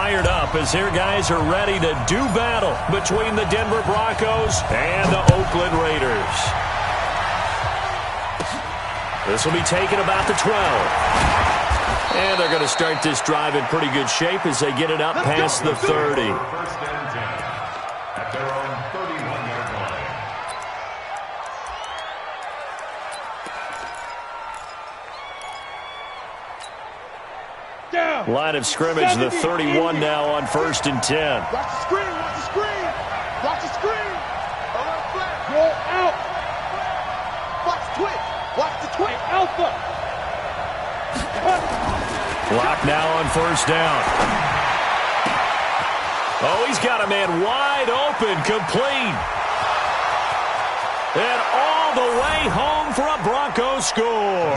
fired up as their guys are ready to do battle between the Denver Broncos and the Oakland Raiders. This will be taken about the 12. And they're going to start this drive in pretty good shape as they get it up past the 30. First and 10 at their own 31-yard line. Line of scrimmage, the 31 now on 1st and 10. Watch the screen, watch the screen. Watch the screen. Roll out. Watch the twitch. Watch the twitch. Alpha. Block now on 1st down. Oh, he's got a man wide open, complete. And all the way home for a Broncos score.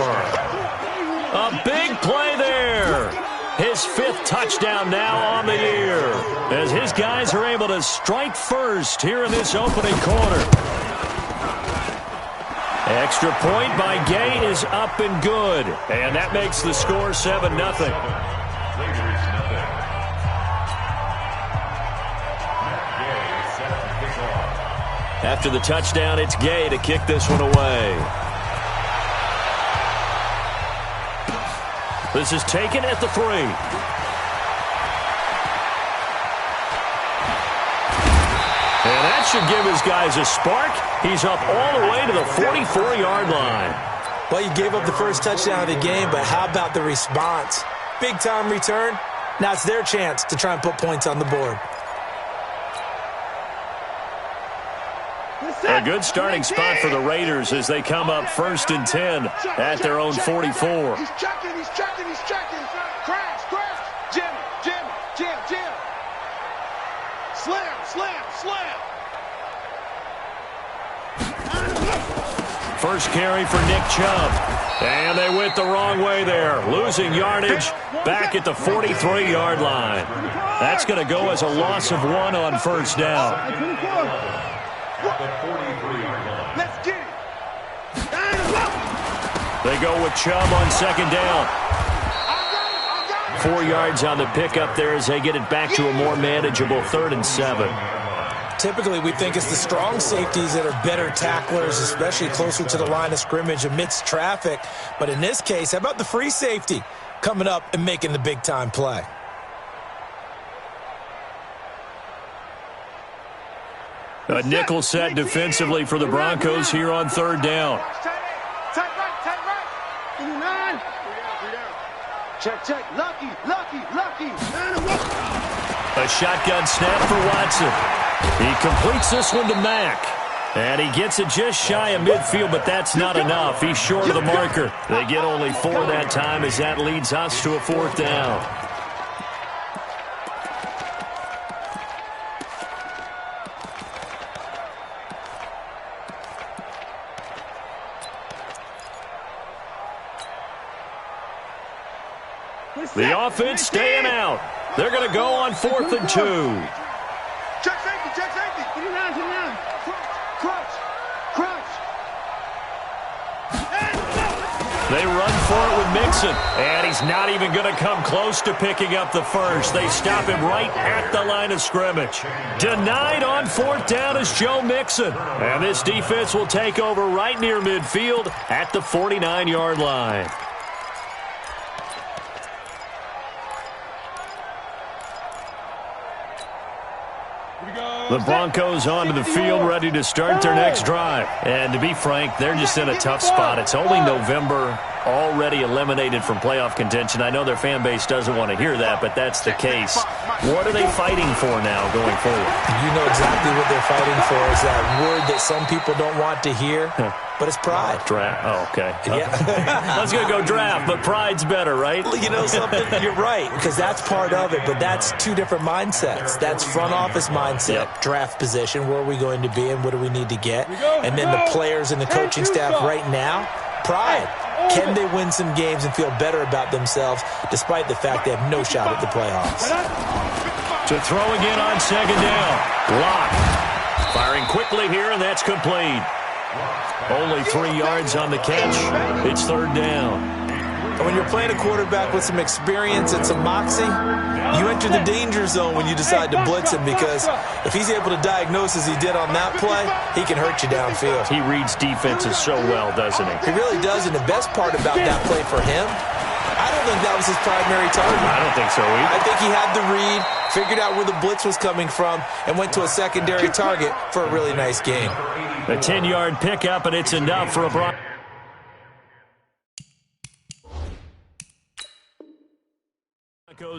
A big play there. His 5th touchdown now on the year, as his guys are able to strike first here in this opening quarter. Extra point by Gay is up and good, and that makes the score 7-0. After the touchdown, it's Gay to kick this one away. This is taken at the 3. And that should give his guys a spark. He's up all the way to the 44-yard line. Well, you gave up the first touchdown of the game, but how about the response? Big-time return. Now it's their chance to try and put points on the board. A good starting spot for the Raiders as they come up 1st and 10 at their own 44. He's checking, he's checking, he's checking. Crash, crash. Jim, Jim, Jim, Jim. Slam, slam, slam. First carry for Nick Chubb. And they went the wrong way there. Losing yardage back at the 43-yard line. That's going to go as a loss of 1 on 1st down. Let's get it. They go with Chubb on 2nd down. 4 yards on the pickup there as they get it back to a more manageable 3rd and 7. Typically, we think it's the strong safeties that are better tacklers, especially closer to the line of scrimmage amidst traffic. But in this case, how about the free safety coming up and making the big-time play? A nickel set defensively for the Broncos here on 3rd down. Tight right. 9. Check, check. Lucky. A shotgun snap for Watson. He completes this one to Mack. And he gets it just shy of midfield, but that's not enough. He's short of the marker. They get only 4 that time as that leads us to a 4th down. The offense staying out. They're going to go on 4th and 2. Check safety. 29. Crunch. They run for it with Mixon, and he's not even going to come close to picking up the first. They stop him right at the line of scrimmage. Denied on 4th down is Joe Mixon, and this defense will take over right near midfield at the 49-yard line. The Broncos onto the field, ready to start their next drive. And to be frank, they're just in a tough spot. It's only November, already eliminated from playoff contention. I know their fan base doesn't want to hear that, but that's the case. What are they fighting for now going forward? You know exactly what they're fighting for is that word that some people don't want to hear, but it's pride. Draft. Oh, okay. Yeah. I was going to go draft, but pride's better, right? You know something? You're right, because that's part of it, but that's 2 different mindsets. That's front office mindset, draft position, where are we going to be and what do we need to get? And then the players and the coaching staff right now, pride. Can they win some games and feel better about themselves despite the fact they have no shot at the playoffs? To throw again on 2nd down. Lock. Firing quickly here, and that's complete. Only 3 yards on the catch. It's 3rd down. And when you're playing a quarterback with some experience and some moxie, you enter the danger zone when you decide to blitz him, because if he's able to diagnose as he did on that play, he can hurt you downfield. He reads defenses so well, doesn't he? He really does, and the best part about that play for him, I don't think that was his primary target. I don't think so either. I think he had the read, figured out where the blitz was coming from, and went to a secondary target for a really nice game. A 10-yard pickup, and it's enough for a Broncos.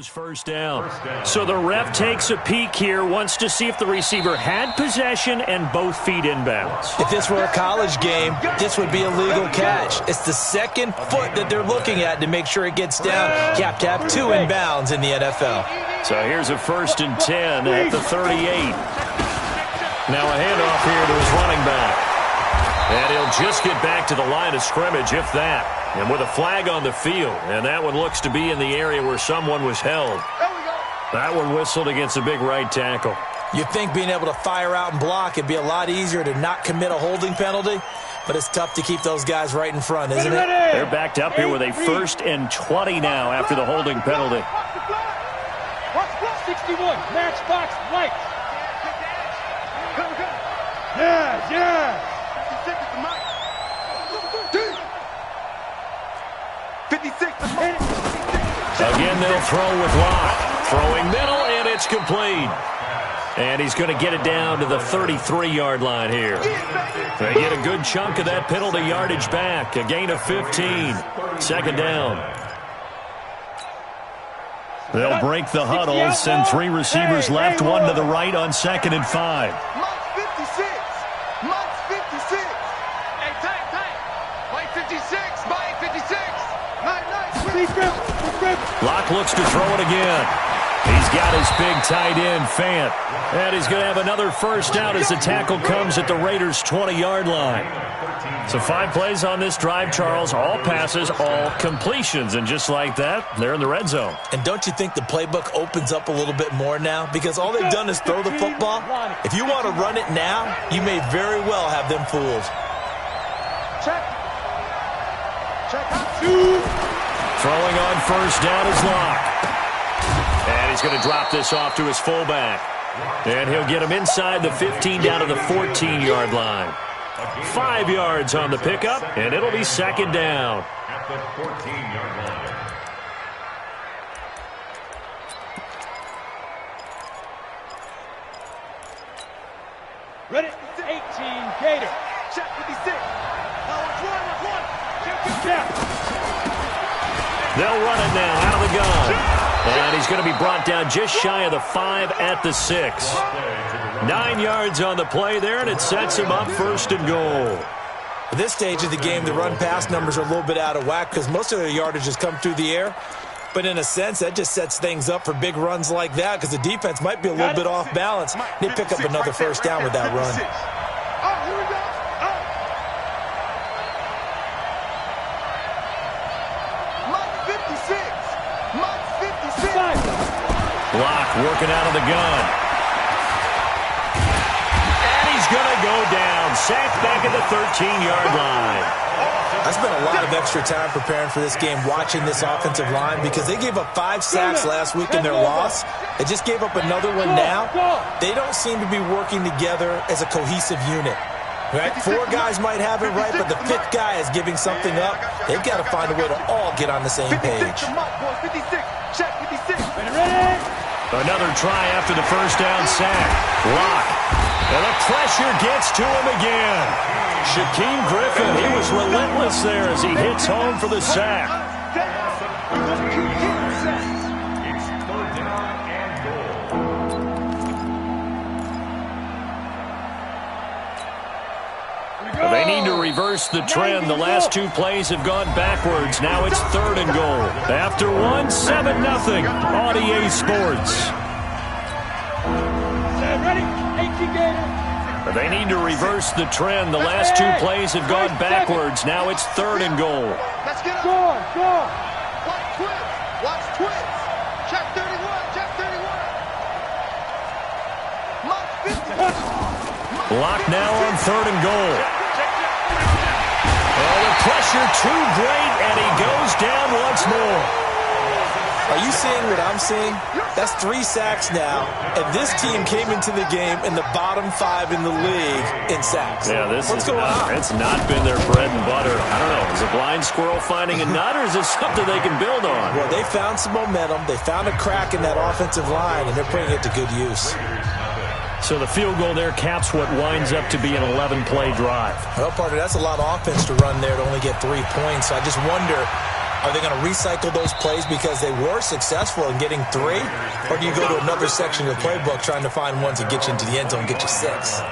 First down. So the ref takes a peek here, wants to see if the receiver had possession and both feet inbounds. If this were a college game, this would be a legal catch. It's the second foot that they're looking at to make sure it gets down. You have to have 2 inbounds in the NFL. So here's a 1st and 10 at the 38. Now a handoff here to his running back. And he'll just get back to the line of scrimmage, if that. And with a flag on the field, and that one looks to be in the area where someone was held. That one whistled against a big right tackle. You'd think being able to fire out and block it'd be a lot easier to not commit a holding penalty, but it's tough to keep those guys right in front, isn't it? They're backed up here with a 1st and 20 now after the holding penalty. 61, matchbox lights. Yeah. 56. Again, they'll throw with Locke. Throwing middle, and it's complete. And he's going to get it down to the 33-yard line here. They get a good chunk of that penalty yardage back. A gain of 15. 2nd down. They'll break the huddle, send 3 receivers left, 1 to the right on 2nd and 5. Locke looks to throw it again. He's got his big tight end, Fant. And he's going to have another 1st down as the tackle comes at the Raiders' 20-yard line. So 5 plays on this drive, Charles. All passes, all completions. And just like that, they're in the red zone. And don't you think the playbook opens up a little bit more now? Because all they've done is throw the football. If you want to run it now, you may very well have them fooled. Check out 2. Throwing on 1st down is Locke. And he's going to drop this off to his fullback. And he'll get him inside the 15 down to the 14-yard line. 5 yards on the pickup, and it'll be 2nd down. At the 14-yard line. Ready? 18, Gator. Check 56. They'll run it now out of the gun. And he's going to be brought down just shy of the 5 at the 6. 9 yards on the play there, and it sets him up 1st and goal. At this stage of the game, the run-pass numbers are a little bit out of whack because most of their yardage has come through the air. But in a sense, that just sets things up for big runs like that because the defense might be a little bit off balance. They pick up another 1st down with that run. Here we go. Locke working out of the gun. And he's going to go down. Sacked back at the 13-yard line. I spent a lot of extra time preparing for this game, watching this offensive line, because they gave up 5 sacks last week in their loss. They just gave up another one now. They don't seem to be working together as a cohesive unit. Right? 4 guys might have it right, but the 5th guy is giving something up. They've got to find a way to all get on the same page. Another try after the 1st down sack. Locke. And the pressure gets to him again. Shaquem Griffin, he was relentless there as he hits home for the sack. It's 3rd down and goal. They need to reverse the trend. The last 2 plays have gone backwards. Now it's 3rd and goal. After 1, 7-0 on EA Sports. Ready? 18 Gator. They need to reverse the trend. The last 2 plays have gone backwards. Now it's 3rd and goal. Let's get go. Watch twist. Watch twist. Check 31. Check 31. Lock now on 3rd and goal. Oh, the pressure too great, and he goes down once more. Are you seeing what I'm seeing? That's 3 sacks now, and this team came into the game in the bottom 5 in the league in sacks. Yeah, What's going on? It's not been their bread and butter. I don't know. Is a blind squirrel finding a nut, or is this something they can build on? Well, they found some momentum. They found a crack in that offensive line, and they're putting it to good use. So the field goal there caps what winds up to be an 11-play drive. Well, partner, that's a lot of offense to run there to only get 3 points. I just wonder, are they going to recycle those plays because they were successful in getting 3? Or do you go to another section of the playbook trying to find ones that get you into the end zone and get you 6?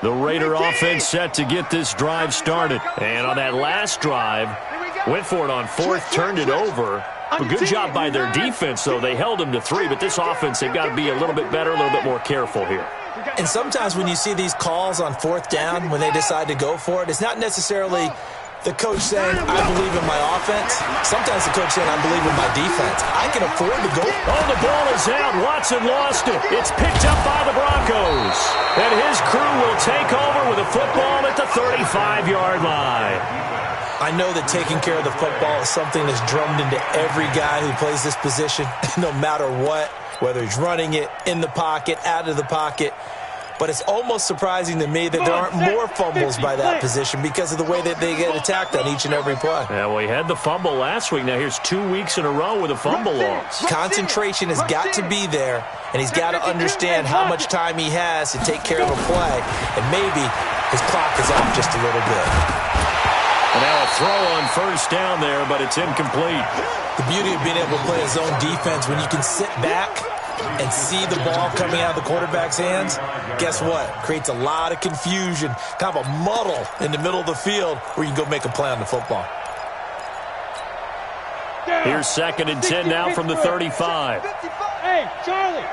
The Raider offense set to get this drive started. And on that last drive, went for it on 4th, turned it over. A good job by their defense, though. They held them to 3, but this offense, they've got to be a little bit better, a little bit more careful here. And sometimes when you see these calls on 4th down, when they decide to go for it, it's not necessarily the coach saying, I believe in my offense. Sometimes the coach saying, I believe in my defense. I can afford to go. Oh, the ball is out. Watson lost it. It's picked up by the Broncos. And his crew will take over with a football at the 35-yard line. I know that taking care of the football is something that's drummed into every guy who plays this position, no matter what, whether he's running it, in the pocket, out of the pocket. But it's almost surprising to me that there aren't more fumbles by that position because of the way that they get attacked on each and every play. Yeah, well, he had the fumble last week. Now here's 2 weeks in a row with a fumble loss. Concentration has got to be there, and he's got to understand how much time he has to take care of a play, and maybe his clock is off just a little bit. And now a throw on 1st down there, but it's incomplete. The beauty of being able to play a zone defense, when you can sit back and see the ball coming out of the quarterback's hands, guess what? Creates a lot of confusion, kind of a muddle in the middle of the field where you can go make a play on the football. Here's 2nd and 10 now from the 35. Hey, Charlie.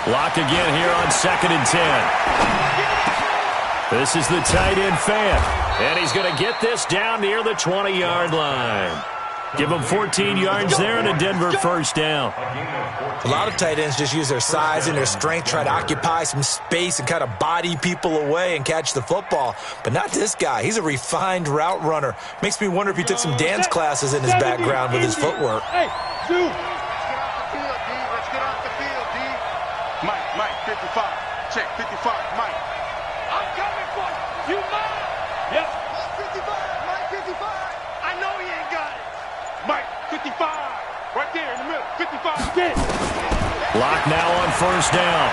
Locked again here on 2nd and 10. This is the tight end fan, and he's going to get this down near the 20-yard line. Give him 14 yards there and a Denver 1st down. A lot of tight ends just use their size and their strength, try to occupy some space and kind of body people away and catch the football. But not this guy. He's a refined route runner. Makes me wonder if he took some dance classes in his background with his footwork. Hey, dude. Mike, 55. Check, 55, Mike. I'm coming for you. You mine. Yep. 55, Mike, 55. I know he ain't got it. Mike, 55. Right there in the middle, 55. Get it. Lock now on 1st down.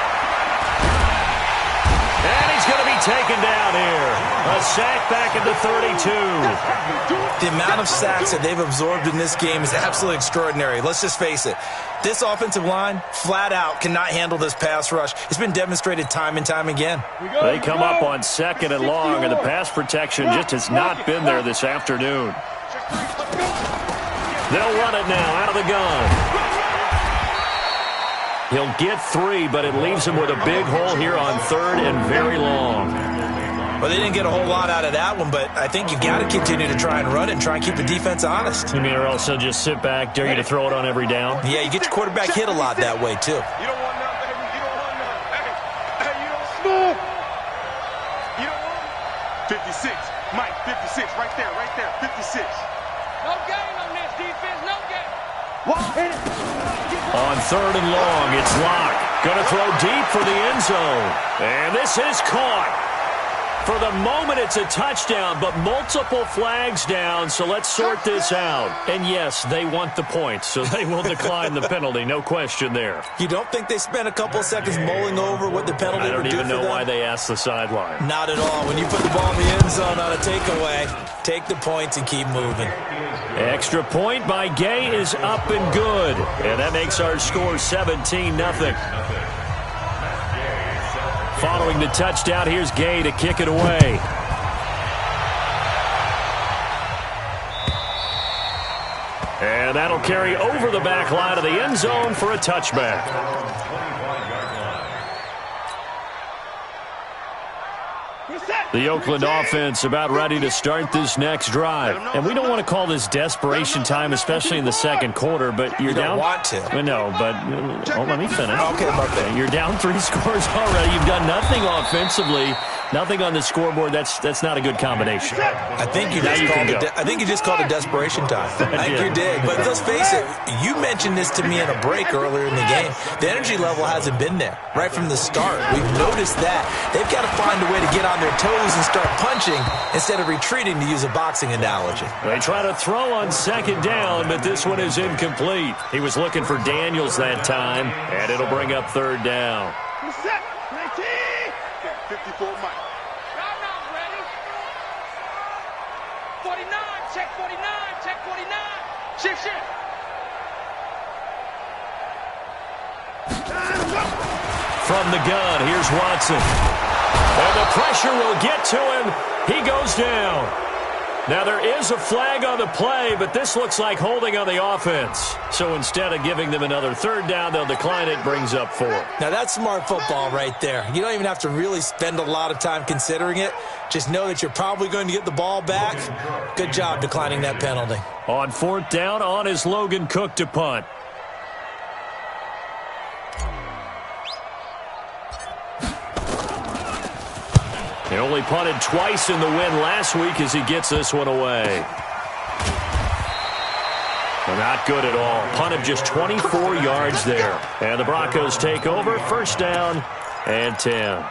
And he's going to be taken down here. A sack back at the 32. The amount of sacks that they've absorbed in this game is absolutely extraordinary. Let's just face it. This offensive line, flat out, cannot handle this pass rush. It's been demonstrated time and time again. They come up on 2nd and long, and the pass protection just has not been there this afternoon. They'll run it now out of the gun. He'll get 3, but it leaves him with a big hole here on 3rd and very long. Well, they didn't get a whole lot out of that one, but I think you've got to continue to try and run it and try and keep the defense honest. You mean, or else he'll just sit back, dare you to throw it on every down? Yeah, you get your quarterback hit a lot that way, too. You don't want none, baby. You don't want none. Hey, you don't want. You don't want. 56. Mike, 56. Right there, 56. No gain on this defense. No gain. On 3rd and long, it's Locke. Going to throw deep for the end zone. And this is caught. For the moment, it's a touchdown, but multiple flags down, so let's sort this out. And yes, they want the points, so they will decline the penalty, no question there. You don't think they spent a couple of seconds mulling over what the penalty would do for them? I don't even know why they asked the sideline. Not at all. When you put the ball in the end zone on a takeaway, take the points and keep moving. Extra point by Gay is up and good. And that makes our score 17-0. Following the touchdown, here's Gay to kick it away. And that'll carry over the back line of the end zone for a touchback. The Oakland offense about ready to start this next drive. And we don't want to call this desperation time, especially in the second quarter, but you're down. You don't want to. No, but let me finish. Okay, okay. You're down 3 scores already. You've done nothing offensively, nothing on the scoreboard. That's not a good combination. I think you just called it desperation time. I think you did. But let's face it, you mentioned this to me in a break earlier in the game. The energy level hasn't been there right from the start. We've noticed that. They've got to find a way to get on their toes and start punching instead of retreating, to use a boxing analogy. They try to throw on second down, but this one is incomplete. He was looking for Daniels that time, and it'll bring up third down. 54 Mike. Ready? 49, check 49, check 49. Shift. From the gun, here's Watson. And the pressure will get to him. He goes down. Now, there is a flag on the play, but this looks like holding on the offense. So instead of giving them another third down, they'll decline it, brings up 4. Now, that's smart football right there. You don't even have to really spend a lot of time considering it. Just know that you're probably going to get the ball back. Good job declining that penalty. On 4th down, on is Logan Cook to punt. He only punted twice in the win last week as he gets this one away. Well, not good at all. Punt of just 24 yards there. And the Broncos take over. 1st down and 10.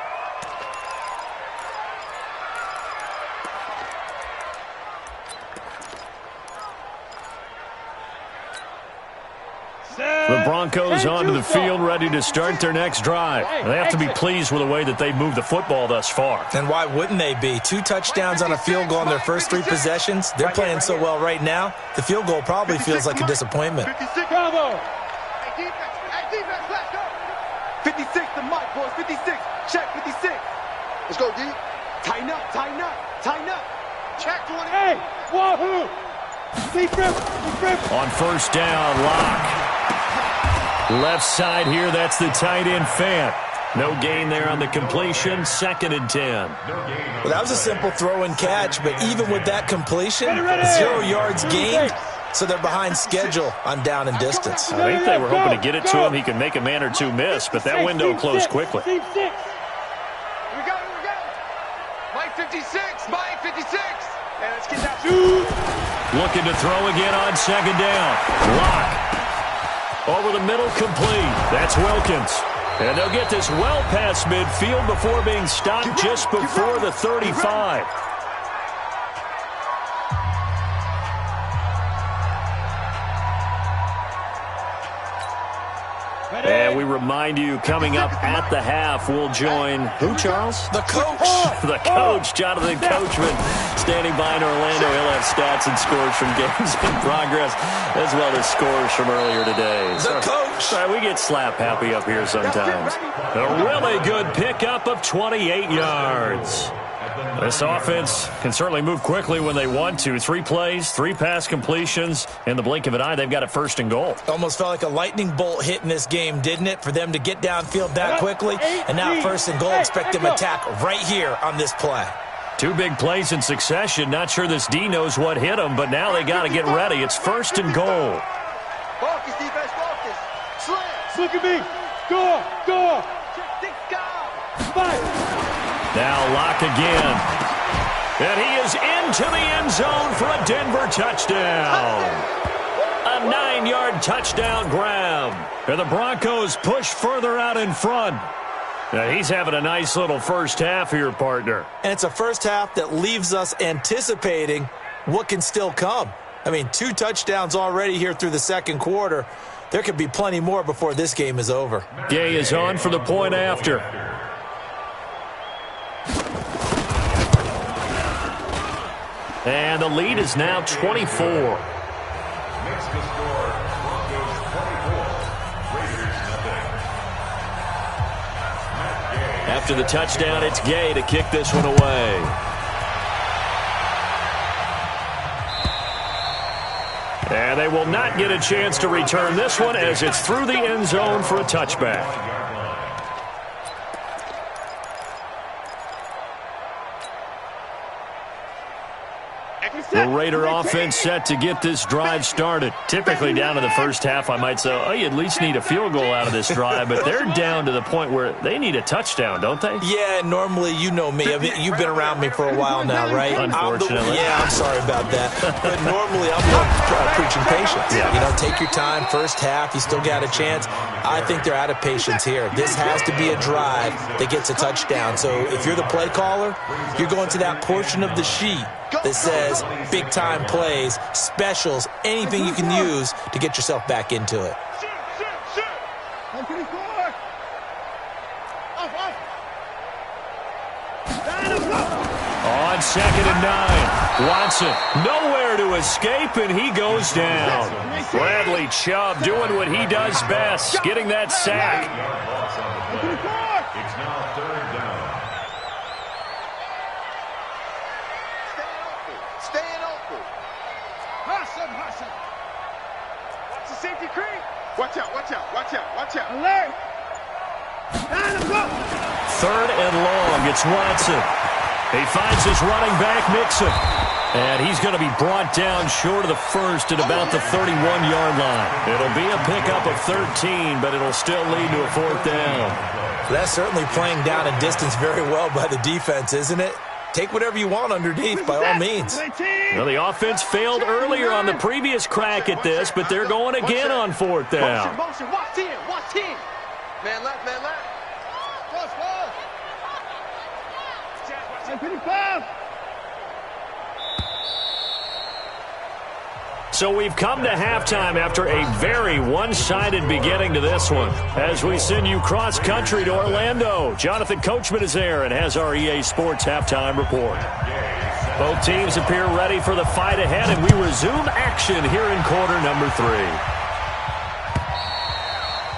The Broncos onto the field, ready to start their next drive. They have to be pleased with the way that they've moved the football thus far. And why wouldn't they be? 2 touchdowns on a field goal in their first 3 possessions. They're playing so well right now, the field goal probably feels like a disappointment. 56, let's go. 56 to Mike, boys. 56. Check 56. Let's go, D. Tighten up. Check 20. Hey, wahoo! Deep grip. On 1st down, Locke. Left side here, that's the tight end Fant. No gain there on the completion. 2nd and 10. Well, that was a simple throw and catch, but even with that completion, 0 yards gained, so they're behind schedule on down and distance. I think they were hoping to get it to him. He could make a man or 2 miss, but that window closed quickly. We got it. Mike 56. Mike 56. And let's get that. Looking to throw again on 2nd down. Locke. Over the middle, complete. That's Wilkins. And they'll get this well past midfield before being stopped just before the 35. And we remind you, coming up at the half, we'll join who, Charles? The coach. The coach, Jonathan Coachman, standing by in Orlando. He'll have stats and scores from games in progress, as well as scores from earlier today. The coach. Sorry, we get slap happy up here sometimes. A really good pickup of 28 yards. This offense can certainly move quickly when they want to. 3 plays, 3 pass completions. In the blink of an eye, they've got it 1st and goal. Almost felt like a lightning bolt hit in this game, didn't it? For them to get downfield that quickly. And now 1st and goal, expect them to attack right here on this play. 2 big plays in succession. Not sure this D knows what hit them, but now they got to get ready. It's 1st and goal. Focus, defense, focus. Slam. Look at me. Score. Fight. Now Locke again. And he is into the end zone for a Denver touchdown. A 9-yard touchdown grab. And the Broncos push further out in front. Now he's having a nice little first half here, partner. And it's a first half that leaves us anticipating what can still come. I mean, 2 touchdowns already here through the second quarter. There could be plenty more before this game is over. Gay is on for the point after. And the lead is now 24. After the touchdown, it's Gay to kick this one away. And they will not get a chance to return this one as it's through the end zone for a touchback. The Raider offense set to get this drive started. Typically down in the first half, I might say, oh, you at least need a field goal out of this drive, but they're down to the point where they need a touchdown, don't they? Yeah, normally, you know me. I mean, you've been around me for a while now, right? Unfortunately. I'm sorry about that. But normally, I'm preaching patience. Yeah. You know, take your time. First half, you still got a chance. I think they're out of patience here. This has to be a drive that gets a touchdown. So if you're the play caller, you're going to that portion of the sheet that says big-time plays, specials, anything you can use to get yourself back into it. On 2nd and 9, Watson nowhere to escape, and he goes down. Bradley Chubb doing what he does best, getting that sack. It's now 3rd down. Staying open. Hustle. Watch the safety creep. Watch out, watch out, watch out, watch out. Alert. Line him up. 3rd and long, it's Watson. He finds his running back, Mixon. And he's going to be brought down short of the first at about the 31-yard line. It'll be a pickup of 13, but it'll still lead to a 4th down. That's certainly playing down and distance very well by the defense, isn't it? Take whatever you want underneath, by all means. Well, the offense failed earlier on the previous crack at this, but they're going again on 4th down. Motion, watch 10. Man left. So we've come to halftime after a very one-sided beginning to this one. As we send you cross-country to Orlando, Jonathan Coachman is there and has our EA Sports halftime report. Both teams appear ready for the fight ahead, and we resume action here in quarter number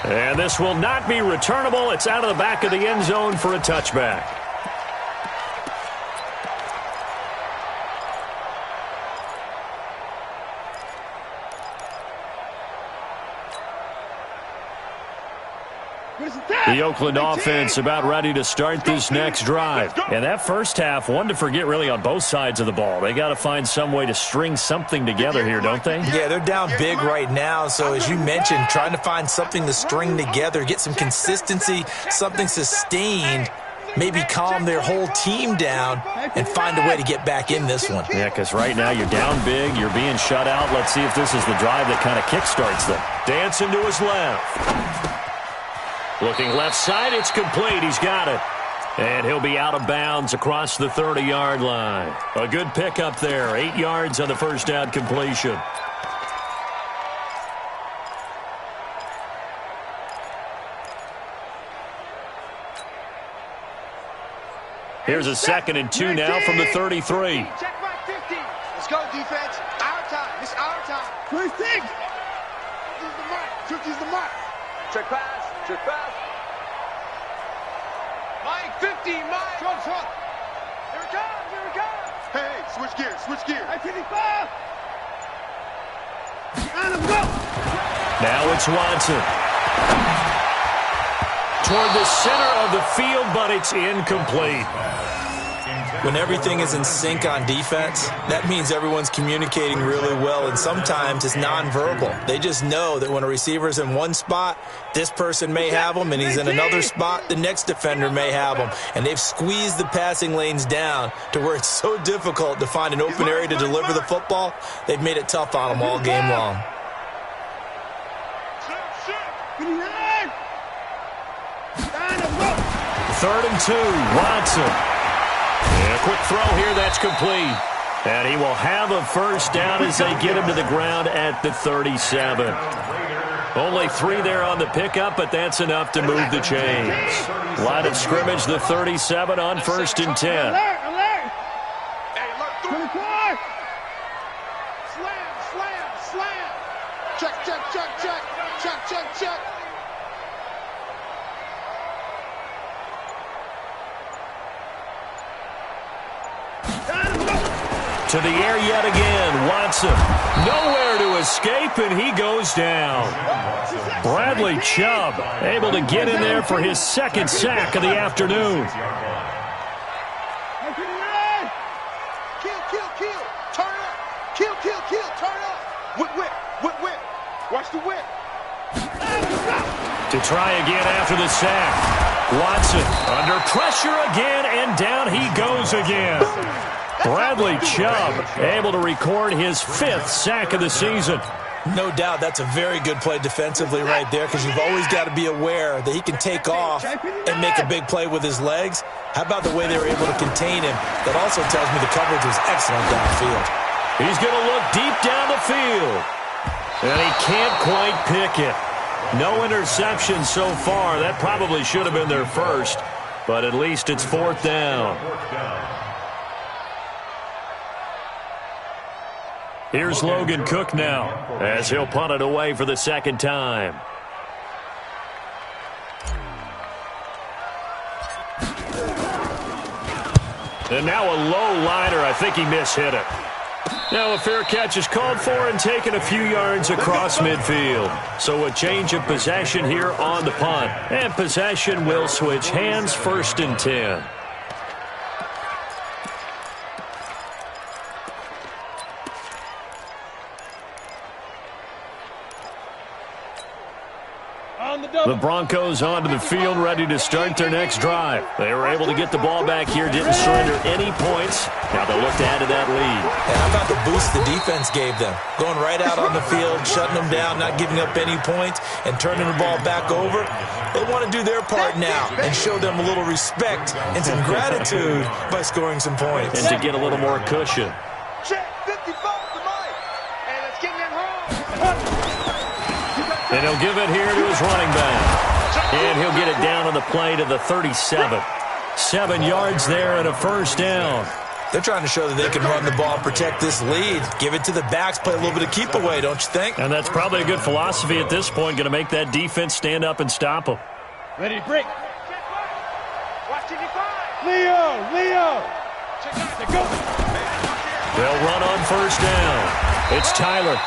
3. And this will not be returnable. It's out of the back of the end zone for a touchback. The Oakland offense about ready to start this next drive. And that first half, one to forget really on both sides of the ball. They got to find some way to string something together here, don't they? Yeah, they're down big right now. So as you mentioned, trying to find something to string together, get some consistency, something sustained, maybe calm their whole team down and find a way to get back in this one. Yeah, because right now you're down big, you're being shut out. Let's see if this is the drive that kind of kickstarts them. Dancing to his left. Looking left side, it's complete. He's got it. And he'll be out of bounds across the 30-yard line. A good pickup there. 8 yards on the first down completion. Here's a 2nd and 2 now from the 33. Check right 50. Let's go, defense. Our time. It's our time. 26. 50's the mark. 50's the mark. Check pass. Check pass. Mike, 50, Mike. Trump. Here it comes. Hey, switch gears. Hey, 55. And go. Now it's Watson. Toward the center of the field, but it's incomplete. When everything is in sync on defense, that means everyone's communicating really well, and sometimes it's nonverbal. They just know that when a receiver's in one spot, this person may have him, and he's in another spot, the next defender may have him. And they've squeezed the passing lanes down to where it's so difficult to find an open area to deliver the football. They've made it tough on them all game long. 3rd and 2, Watson. And a quick throw here, that's complete. And he will have a first down as they get him to the ground at the 37. Only 3 there on the pickup, but that's enough to move the chains. Line of scrimmage, the 37 on 1st and 10. Alert. Hey, alert. 24. Slam. Check. To the air yet again, Watson. Nowhere to escape, and he goes down. Bradley Chubb able to get in there for his 2nd sack of the afternoon. Kill. Turn up. the whip. To try again after the sack. Watson under pressure again, and down he goes again. Bradley Chubb able to record his 5th sack of the season. No doubt that's a very good play defensively right there, because you've always got to be aware that he can take off and make a big play with his legs. How about the way they were able to contain him? That also tells me the coverage was excellent downfield. He's going to look deep down the field. And he can't quite pick it. No interception so far. That probably should have been their first, but at least it's 4th down. Here's Logan Cook now, as he'll punt it away for the 2nd time. And now a low liner. I think he mishit it. Now a fair catch is called for and taken a few yards across midfield. So a change of possession here on the punt. And possession will switch hands, 1st and 10. The Broncos onto the field, ready to start their next drive. They were able to get the ball back here, didn't surrender any points. Now they'll look to add to that lead. And how about the boost the defense gave them? Going right out on the field, shutting them down, not giving up any points, and turning the ball back over. They want to do their part now and show them a little respect and some gratitude by scoring some points. And to get a little more cushion. Check 55 to Mike. And let's get him home. And he'll give it here to his running back. And he'll get it down on the play to the 37. 7 yards there and a 1st down. They're trying to show that they can run the ball, protect this lead. Give it to the backs, play a little bit of keep away, don't you think? And that's probably a good philosophy at this point, going to make that defense stand up and stop them. Ready to break. Watch 55. Leo. Check out the go. They'll run on 1st down. It's Tyler.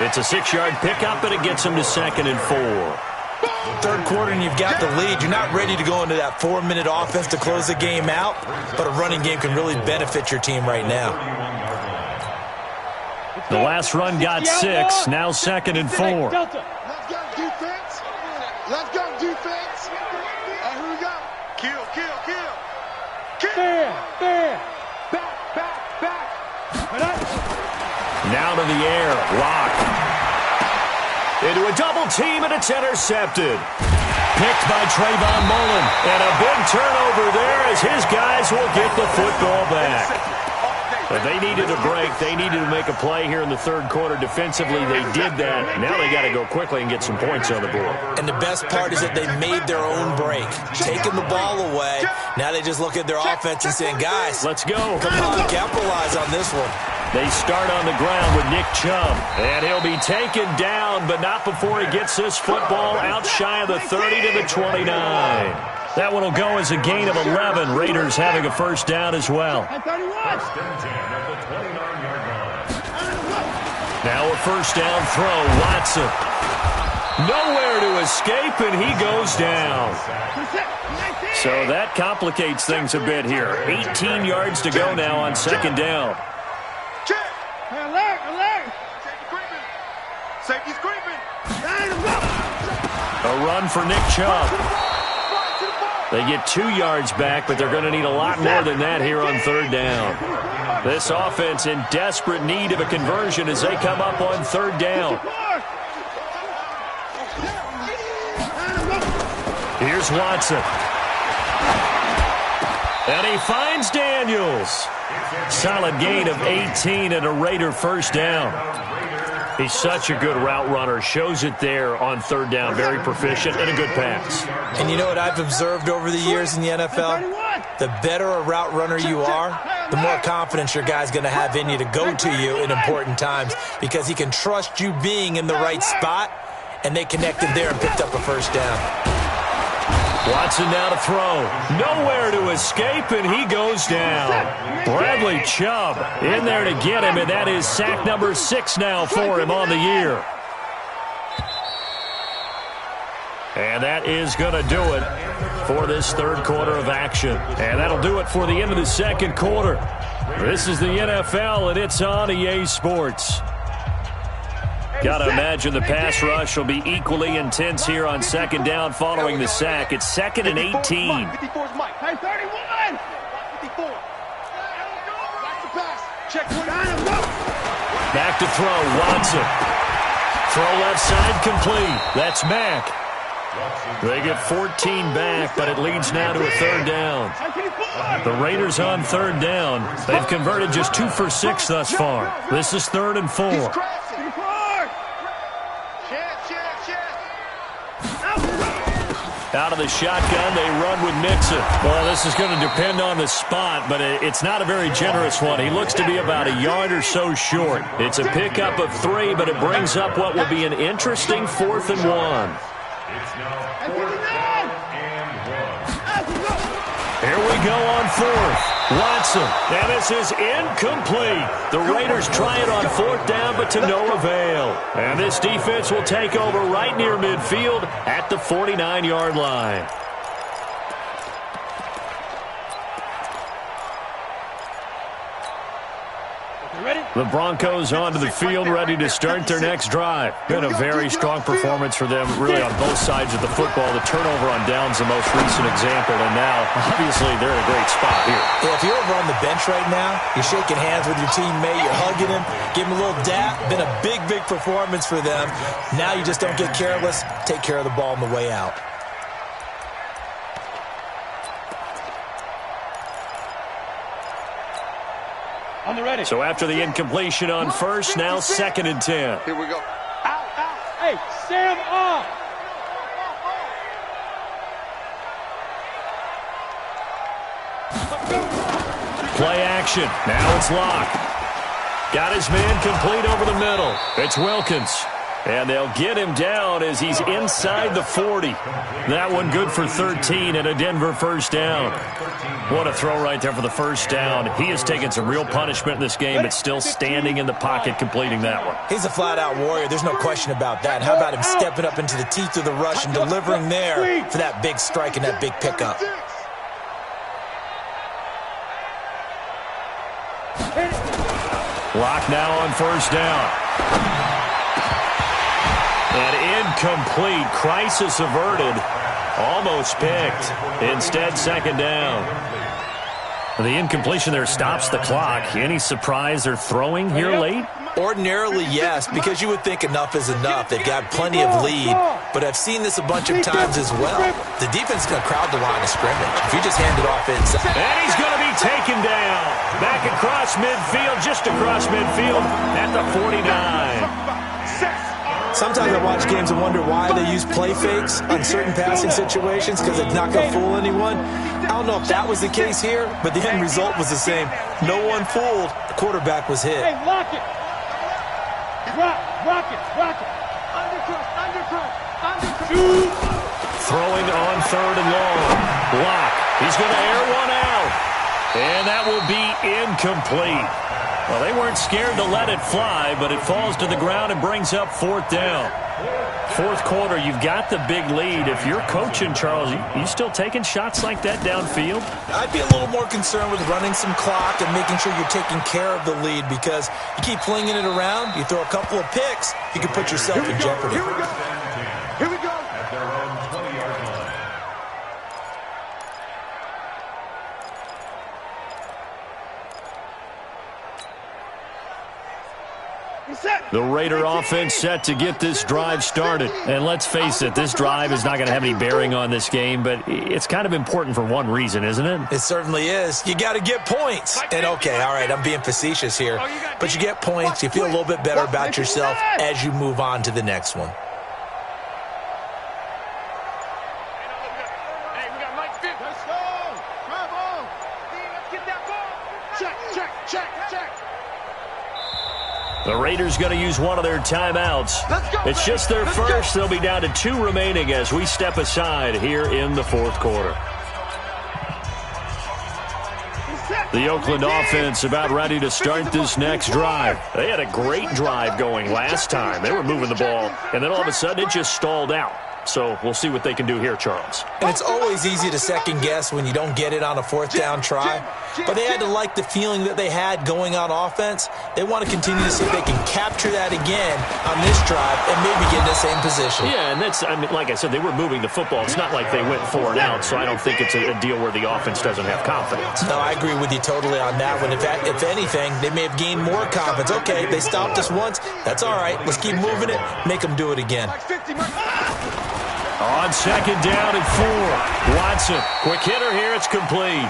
It's a 6-yard pickup, and it gets him to 2nd and 4. 3rd quarter, and you've got the lead. You're not ready to go into that 4-minute offense to close the game out, but a running game can really benefit your team right now. The last run got 6, now 2nd and 4. Let's go defense. Let's go defense. And here we go. Kill. Fair. Back. Now to the air. Lock. Into a double team, and it's intercepted. Picked by Trayvon Mullen. And a big turnover there as his guys will get the football back. But they needed a break. They needed to make a play here in the 3rd quarter. Defensively, they did that. Now they got to go quickly and get some points on the board. And the best part is that they made their own break. Taking the ball away. Now they just look at their offense and saying, guys, let's go. Come on, capitalize on this one. They start on the ground with Nick Chubb. And he'll be taken down, but not before he gets this football out shy of the 30 to the 29. That one will go as a gain of 11. Raiders having a 1st down as well. Now a 1st down throw. Watson. Nowhere to escape, and he goes down. So that complicates things a bit here. 18 yards to go now on 2nd down. Alert. Safety's creeping. A run for Nick Chubb. They get 2 yards back, but they're going to need a lot more than that here on 3rd down. This offense in desperate need of a conversion as they come up on 3rd down. Here's Watson. And he finds Daniels. Solid gain of 18 and a Raider 1st down. He's such a good route runner. Shows it there on 3rd down. Very proficient and a good pass. And you know what I've observed over the years in the NFL? The better a route runner you are, the more confidence your guy's going to have in you to go to you in important times, because he can trust you being in the right spot, and they connected there and picked up a 1st down. Watson now to throw. Nowhere to escape, and he goes down. Bradley Chubb in there to get him, and that is sack number 6 now for him on the year. And that is going to do it for this 3rd quarter of action. And that'll do it for the end of the 2nd quarter. This is the NFL, and it's on EA Sports. Got to imagine the pass rush will be equally intense here on second down following the sack. It's 2nd and 18. 54 is Mike. Hey, 31. 54. Watch the pass. Check 29. Back to throw. Watson. Throw left side complete. That's Mack. They get 14 back, but it leads now to a 3rd down. The Raiders on 3rd down. They've converted just 2 for 6 thus far. This is 3rd and 4. Out of the shotgun, they run with Mixon. Well, this is going to depend on the spot, but it's not a very generous one. He looks to be about a yard or so short. It's a pickup of 3, but it brings up what will be an interesting 4th and 1. Here we go on 4th. Watson. And this is incomplete. The Raiders try it on 4th down, but to no avail. And this defense will take over right near midfield at the 49-yard line. The Broncos onto the field, ready to start their next drive. Been a very strong performance for them, really on both sides of the football. The turnover on downs the most recent example, and now, obviously, they're in a great spot here. Yeah, if you're over on the bench right now, you're shaking hands with your teammate, you're hugging him, give him a little dap. Been a big, big performance for them. Now you just don't get careless. Take care of the ball on the way out. On the ready. So after the incompletion on 1st, now 2nd and 10. Here we go. Out. Hey, Sam off. Play action. Now it's Locke. Got his man complete over the middle. It's Wilkins. And they'll get him down as he's inside the 40. That one good for 13 and a Denver 1st down. What a throw right there for the 1st down. He has taken some real punishment in this game, but still standing in the pocket completing that one. He's a flat-out warrior. There's no question about that. How about him stepping up into the teeth of the rush and delivering there for that big strike and that big pickup? Lock now on 1st down. And incomplete. Crisis averted. Almost picked. Instead, 2nd down. The incompletion there stops the clock. Any surprise they're throwing here late? Ordinarily, yes, because you would think enough is enough. They've got plenty of lead, but I've seen this a bunch of times as well. The defense is going to crowd the line of scrimmage. If you just hand it off inside. And he's going to be taken down. Back across midfield, just across midfield at the 49. Sometimes I watch games and wonder why they use play fakes on certain passing situations because it's not going to fool anyone. I don't know if that was the case here, but the end result was the same. No one fooled. The quarterback was hit. Hey, lock it. Rock it. Undercross. Throwing on 3rd and long. Lock. He's going to air one out. And that will be incomplete. Well, they weren't scared to let it fly, but it falls to the ground and brings up 4th down. 4th quarter, you've got the big lead. If you're coaching, Charles, you still taking shots like that downfield? I'd be a little more concerned with running some clock and making sure you're taking care of the lead because you keep flinging it around, you throw a couple of picks, you can put yourself in jeopardy. Here we go. The Raider offense set to get this drive started. And let's face it, this drive is not going to have any bearing on this game, but it's kind of important for one reason, isn't it? It certainly is. You got to get points. And okay, all right, I'm being facetious here, but you get points, you feel a little bit better about yourself as you move on to the next one. The Raiders going to use one of their timeouts. It's just their first. They'll be down to 2 remaining as we step aside here in the 4th quarter. The Oakland offense about ready to start this next drive. They had a great drive going last time. They were moving the ball, and then all of a sudden it just stalled out. So we'll see what they can do here, Charles. And it's always easy to second guess when you don't get it on a fourth down try. But they had to like the feeling that they had going on offense. They want to continue to see if they can capture that again on this drive and maybe get in the same position. Yeah, and that's, I mean, like I said, they were moving the football. It's not like they went 4 and out, so I don't think it's a deal where the offense doesn't have confidence. No, I agree with you totally on that one. If anything, they may have gained more confidence. Okay, they stopped us once. That's all right. Let's keep moving it. Make them do it again. On second down and 4. Watson, quick hitter here. It's complete.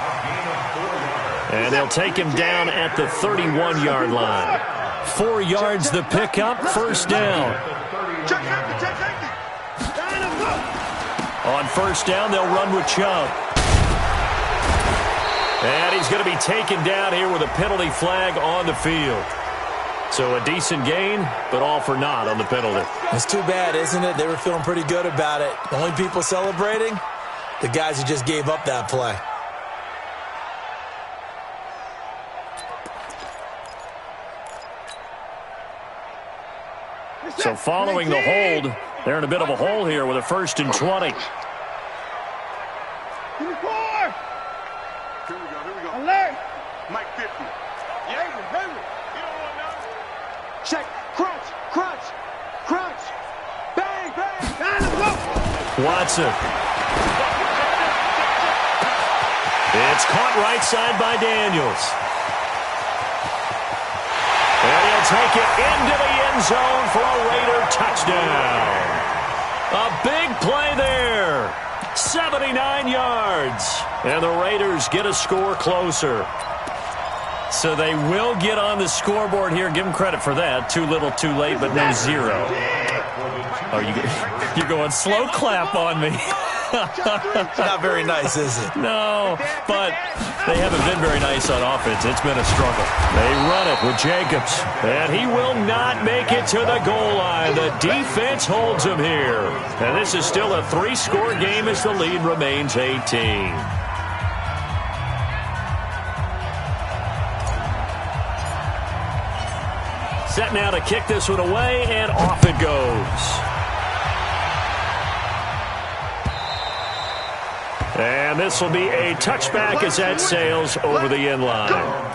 And they'll take him down at the 31-yard line. 4 yards the pickup, first down. On first down, they'll run with Chubb. And he's going to be taken down here with a penalty flag on the field. So a decent gain, but all for naught on the penalty. It's too bad, isn't it? They were feeling pretty good about it. The only people celebrating, the guys who just gave up that play. So following the hold, they're in a bit of a hole here with a 1st and 20. Here we go. Alert. Mike 50. Yeah, remember. You don't want nothing. Check. Crunch. Bang. Watson. It's caught right side by Daniels. And he'll take it into the end zone for a Raider touchdown. A big play there. 79 yards. And the Raiders get a score closer. So they will get on the scoreboard here. Give them credit for that. Too little, too late, but no 0. Oh, you're going slow clap on me. Not very nice, is it? No, but they haven't been very nice on offense. It's been a struggle. They run it with Jacobs, and he will not make it to the goal line. The defense holds him here. And this is still a 3-score game as the lead remains 18. Set now to kick this one away, and off it goes. And this will be a touchback as that sails over the end line.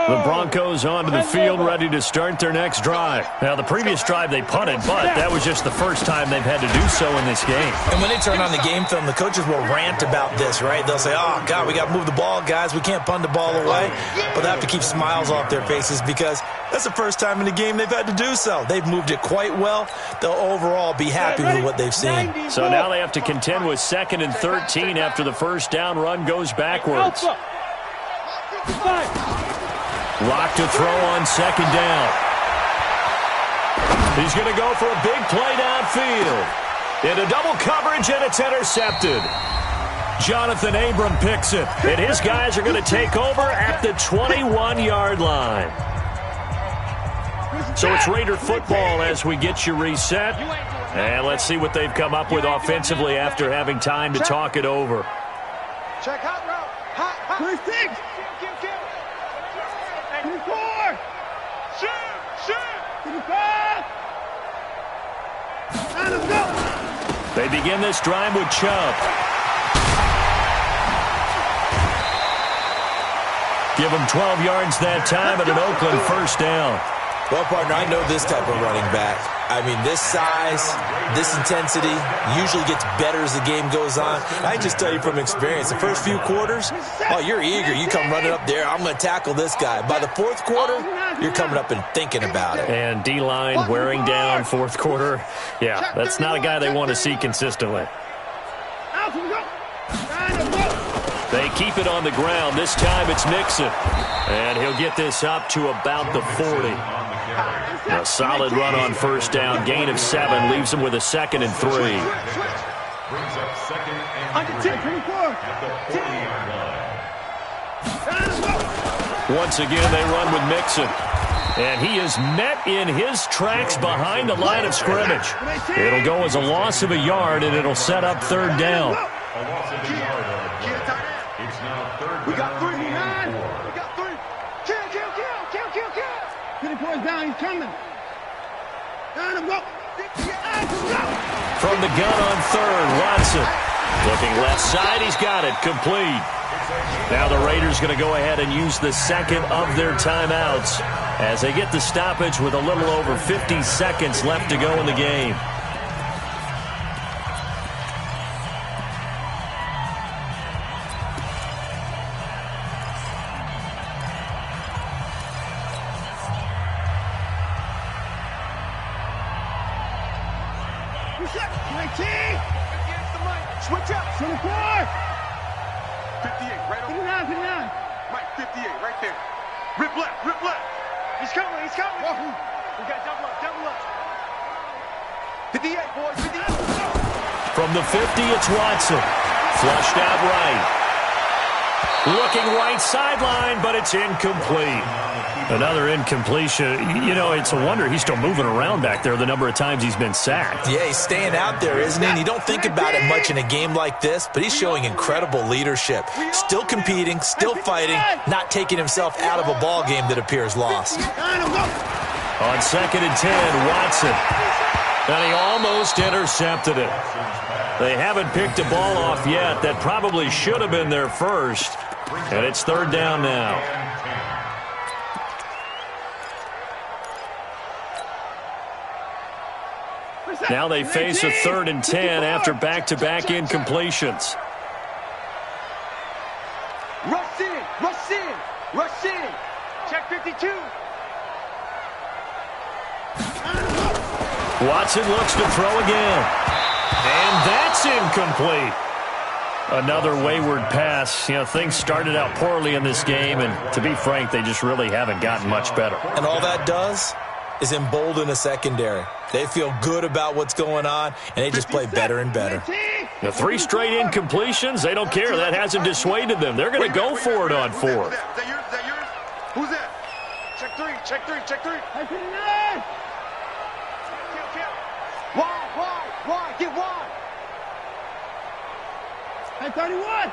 The Broncos onto the field, ready to start their next drive. Now, the previous drive they punted, but that was just the first time they've had to do so in this game. And when they turn on the game film, the coaches will rant about this, right? They'll say, oh, God, we got to move the ball, guys. We can't punt the ball away. But they have to keep smiles off their faces because that's the first time in the game they've had to do so. They've moved it quite well. They'll overall be happy with what they've seen. So now they have to contend with 2nd and 13 after the first down run goes backwards. Lock to throw on 2nd down. He's going to go for a big play downfield. Into double coverage, and it's intercepted. Jonathan Abram picks it, and his guys are going to take over at the 21-yard line. So it's Raider football as we get you reset. And let's see what they've come up with offensively after having time to talk it over. Check hot route. Hot. 36. They begin this drive with Chubb. Give them 12 yards that time at an Oakland first down. Well, partner, I know this type of running back. I mean, this size, this intensity usually gets better as the game goes on. I just tell you from experience, the first few quarters, oh, you're eager. You come running up there, I'm going to tackle this guy. By the 4th quarter, you're coming up and thinking about it. And D-line wearing down 4th quarter. Yeah, that's not a guy they want to see consistently. They keep it on the ground. This time it's Mixon. And he'll get this up to about the 40. A solid run on first down. Gain of 7 leaves him with a 2nd and 3. Once again, they run with Mixon. And he is met in his tracks behind the line of scrimmage. It'll go as a loss of a yard, and it'll set up 3rd down. We got 3, man. We got 3. Kill. 50 points down, he's coming. Down and go. From the gun on third, Watson. Looking left side, he's got it. Complete. Now the Raiders going to go ahead and use the second of their timeouts as they get the stoppage with a little over 50 seconds left to go in the game. Switch up. 24. 58, right over. 59. Mike, 58, right there. Rip left. He's coming. We got double up. 58, boys, 58. From the 50, it's Watson. Flushed out right. Looking right sideline, but it's incomplete. Another incompletion. You know, it's a wonder he's still moving around back there the number of times he's been sacked. Yeah, he's staying out there, isn't he? And you don't think about it much in a game like this, but he's showing incredible leadership. Still competing, still fighting, not taking himself out of a ball game that appears lost. On 2nd and 10, Watson. And he almost intercepted it. They haven't picked a ball off yet. That probably should have been their first. And it's 3rd down now. Now they face a 3rd and 10 after back-to-back incompletions. Rush in. Check 52. Watson looks to throw again. And that's incomplete. Another wayward pass. You know, things started out poorly in this game, and to be frank, they just really haven't gotten much better. And all that does is embolden a secondary. They feel good about what's going on, and they just play better and better. The 3 straight incompletions, they don't care. That hasn't dissuaded them. They're going to go for it on 4th. Is that yours? Who's that? Check 3. Hey, 59. Wide. Get wide. Hey, 31.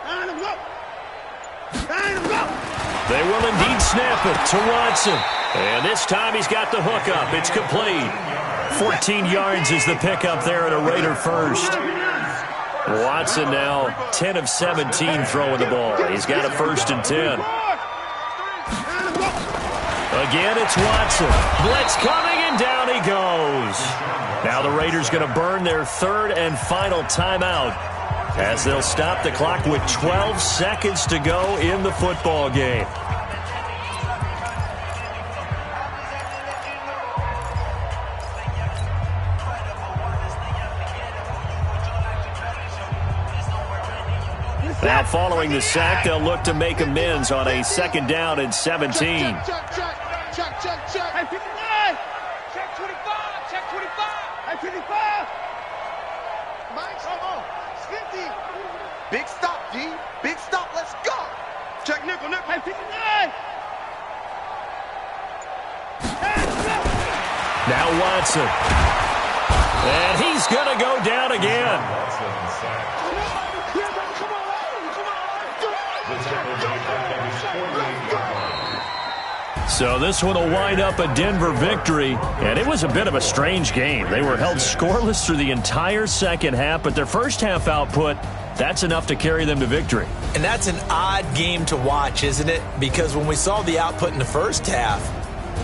Down and go. They will indeed snap it to Watson. And this time he's got the hookup. It's complete. 14 yards is the pickup there at a Raider first. Watson now 10 of 17 throwing the ball. He's got a 1st and 10. Again, it's Watson. Blitz coming, and down he goes. Now the Raiders going to burn their 3rd and final timeout as they'll stop the clock with 12 seconds to go in the football game. Now following the sack, they'll look to make amends on a 2nd down and 17. Check. Hey, 59. Check 25. Hey, 55. Mike, come on. It's 50. Big stop, D. Big stop. Let's go. Check nickel. Hey, 59. Now Watson. And he's going to go down again. So this one will wind up a Denver victory, and it was a bit of a strange game. They were held scoreless through the entire second half, but their first half output, that's enough to carry them to victory. And that's an odd game to watch, isn't it? Because when we saw the output in the first half,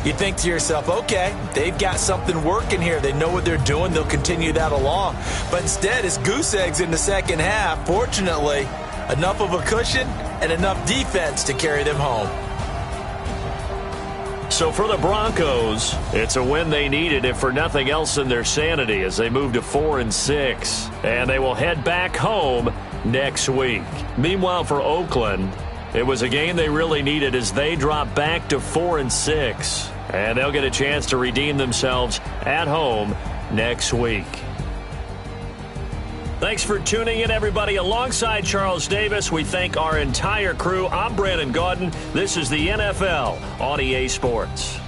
you think to yourself, okay, they've got something working here. They know what they're doing. They'll continue that along. But instead, it's goose eggs in the second half. Fortunately, enough of a cushion and enough defense to carry them home. So for the Broncos, it's a win they needed, if for nothing else than their sanity, as they move to 4-6. And they will head back home next week. Meanwhile, for Oakland, it was a game they really needed as they drop back to 4-6. And they'll get a chance to redeem themselves at home next week. Thanks for tuning in, everybody. Alongside Charles Davis, we thank our entire crew. I'm Brandon Gaudin. This is the NFL on EA Sports.